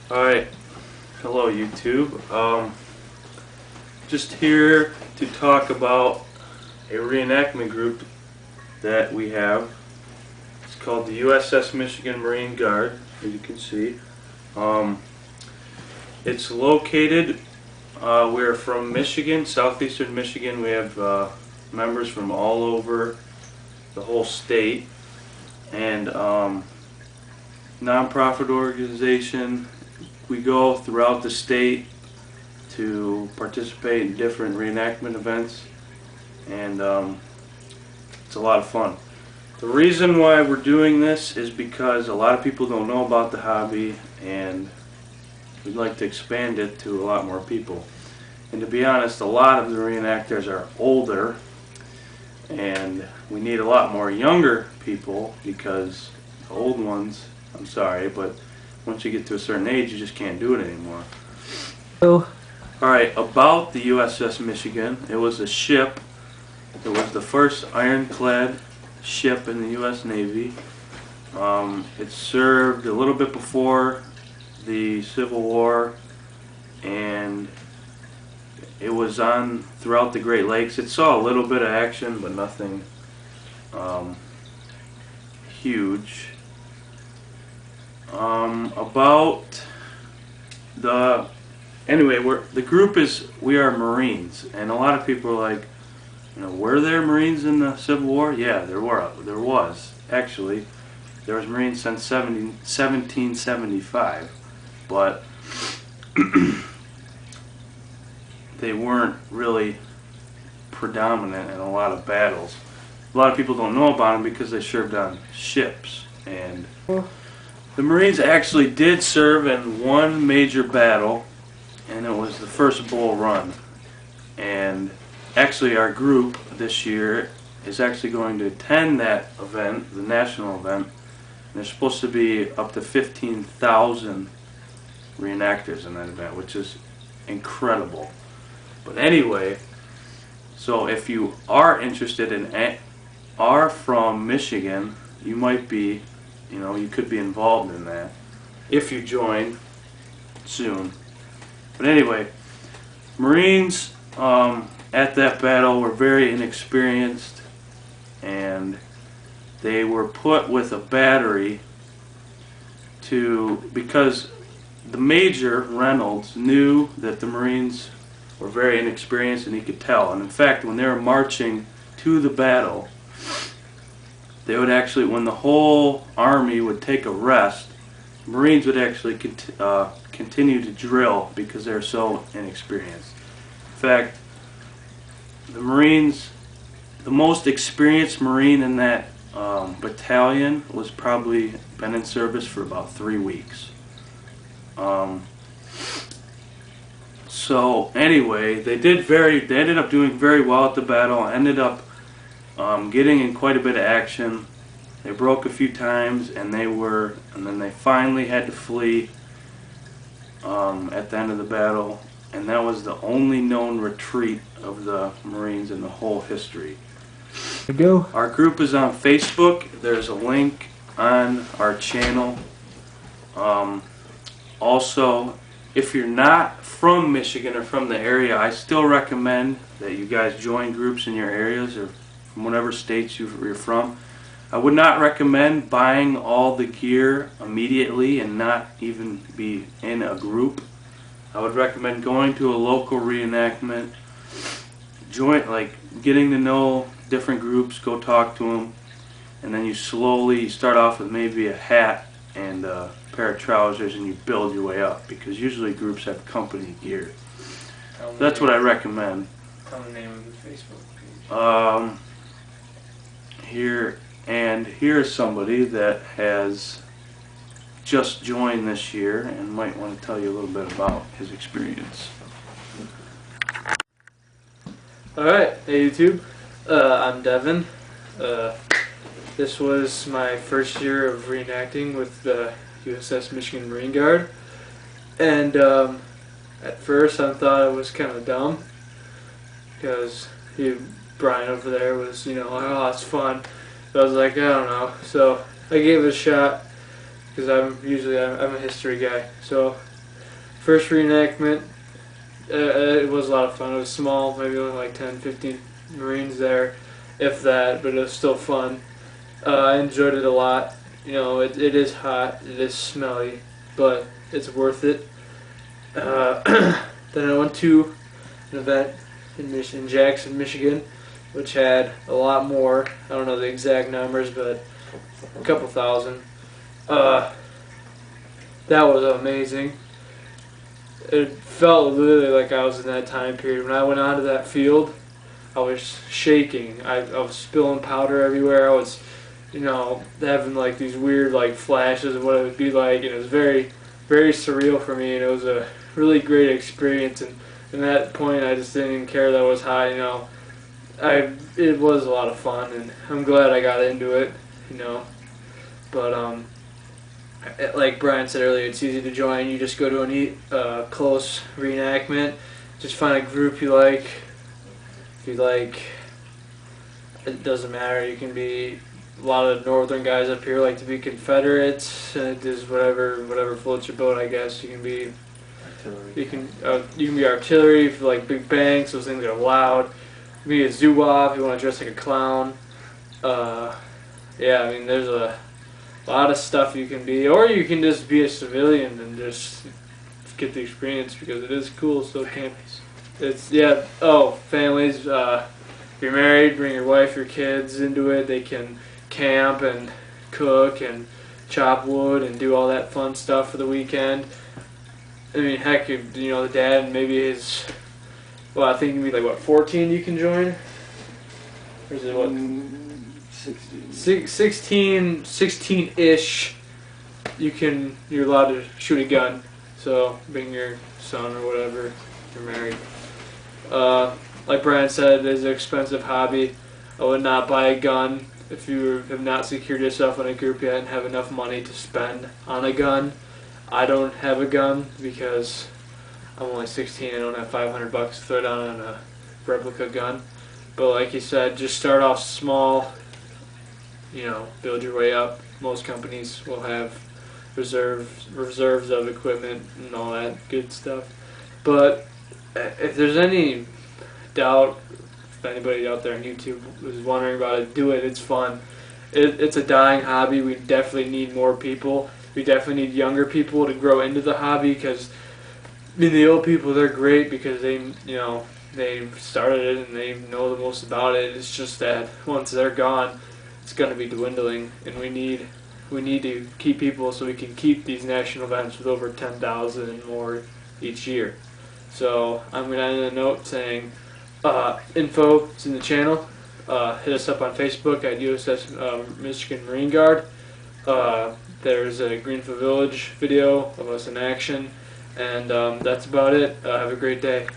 Alright, hello YouTube. Just here to talk about a reenactment group that we have. It's called the USS Michigan Marine Guard, as you can see. It's located, we're from Michigan, southeastern Michigan. We have members from all over the whole state, and non-profit organization. We go throughout the state to participate in different reenactment events, and it's a lot of fun. The reason why we're doing this is because a lot of people don't know about the hobby, and we'd like to expand it to a lot more people. And to be honest, a lot of the reenactors are older, and we need a lot more younger people, because the old ones, I'm sorry, but once you get to a certain age, you just can't do it anymore. Alright, about the USS Michigan. It was a ship. It was the first ironclad ship in the U.S. Navy. It served a little bit before the Civil War, and it was on throughout the Great Lakes. It saw a little bit of action, but nothing huge. About the anyway, the group is, we are Marines, and a lot of people are like, you know, were there Marines in the Civil War? Yeah, there was actually. There was Marines since 1775, but they weren't really predominant in a lot of battles. A lot of people don't know about them because they served on ships, and the Marines actually did serve in one major battle, and it was the first Bull Run. And actually our group this year is actually going to attend that event, the national event. And there's supposed to be up to 15,000 reenactors in that event, which is incredible. But anyway, so if you are interested in, are from Michigan, you might be, you know, you could be involved in that if you join soon. But anyway, Marines at that battle were very inexperienced, and they were put with a battery because the Major Reynolds knew that the Marines were very inexperienced, and he could tell. And in fact, when they were marching to the battle, they would actually, when the whole army would take a rest, Marines would actually continue to drill because they're so inexperienced. In fact, the Marines, the most experienced Marine in that battalion was probably been in service for about 3 weeks. So anyway, they ended up doing very well at the battle, ended up getting in quite a bit of action. They broke a few times, and then they finally had to flee at the end of the battle, and that was the only known retreat of the Marines in the whole history. Our group is on Facebook. There's a link on our channel. Also, if you're not from Michigan or from the area, I still recommend that you guys join groups in your areas or from whatever states you're from. I would not recommend buying all the gear immediately and not even be in a group. I would recommend going to a local reenactment, getting to know different groups, go talk to them, and then you slowly start off with maybe a hat and a pair of trousers, and you build your way up, because usually groups have company gear. That's what I recommend. Tell the name of the Facebook page. Here's somebody that has just joined this year and might want to tell you a little bit about his experience. Alright, hey YouTube, I'm Devin. This was my first year of reenacting with the USS Michigan Marine Guard, and at first I thought it was kind of dumb, because Brian over there was, you know, like, oh, it's fun. So I was like, I don't know. So I gave it a shot, because I'm a history guy. So First reenactment, it was a lot of fun. It was small, maybe only like 10, 15 Marines there, if that, but it was still fun. I enjoyed it a lot. You know, it is hot, it is smelly, but it's worth it. Then I went to an event in Jackson, Michigan, which had a lot more. I don't know the exact numbers, but a couple thousand. That was amazing. It felt literally like I was in that time period. When I went onto that field, I was shaking. I was spilling powder everywhere. I was, you know, having like these weird like flashes of what it would be like, and it was very, very surreal for me. And it was a really great experience. And at that point, I just didn't even care that I was high. You know, it was a lot of fun, and I'm glad I got into it. You know, but like Brian said earlier, it's easy to join. You just go to a close reenactment. Just find a group you like. If you like, it doesn't matter. You can be a lot of northern guys up here like to be Confederates. Just whatever floats your boat, I guess. You can be artillery. You can be artillery if you like big bangs. Those things are loud. You can be a Zouave if you want to dress like a clown. Yeah, I mean there's a lot of stuff you can be, or you can just be a civilian and just get the experience because it is cool. So families. It's families. If you're married, bring your wife, your kids into it. They can camp and cook and chop wood and do all that fun stuff for the weekend. I mean, heck, you know, the dad and maybe his. Well, I think you can be like what 14 you can join. Or is it what? 16-ish, you're allowed to shoot a gun. So bring your son or whatever if you're married. Like Brian said, it is an expensive hobby. I would not buy a gun if you have not secured yourself in a group yet and have enough money to spend on a gun. I don't have a gun because I'm only 16. I don't have $500 to throw down on a replica gun. But like you said, just start off small. You know, build your way up. Most companies will have reserves of equipment and all that good stuff. But if there's any doubt, if anybody out there on YouTube is wondering about it, do it. It's fun. It's a dying hobby. We definitely need more people. We definitely need younger people to grow into the hobby because I mean, the old people, they're great because they started it and they know the most about it. It's just that once they're gone, it's going to be dwindling, and we need to keep people so we can keep these national events with over 10,000 and more each year. So I'm going to end a note saying info is in the channel. Hit us up on Facebook at USS Michigan Marine Guard. There's a Greenfield Village video of us in action, and that's about it. Have a great day.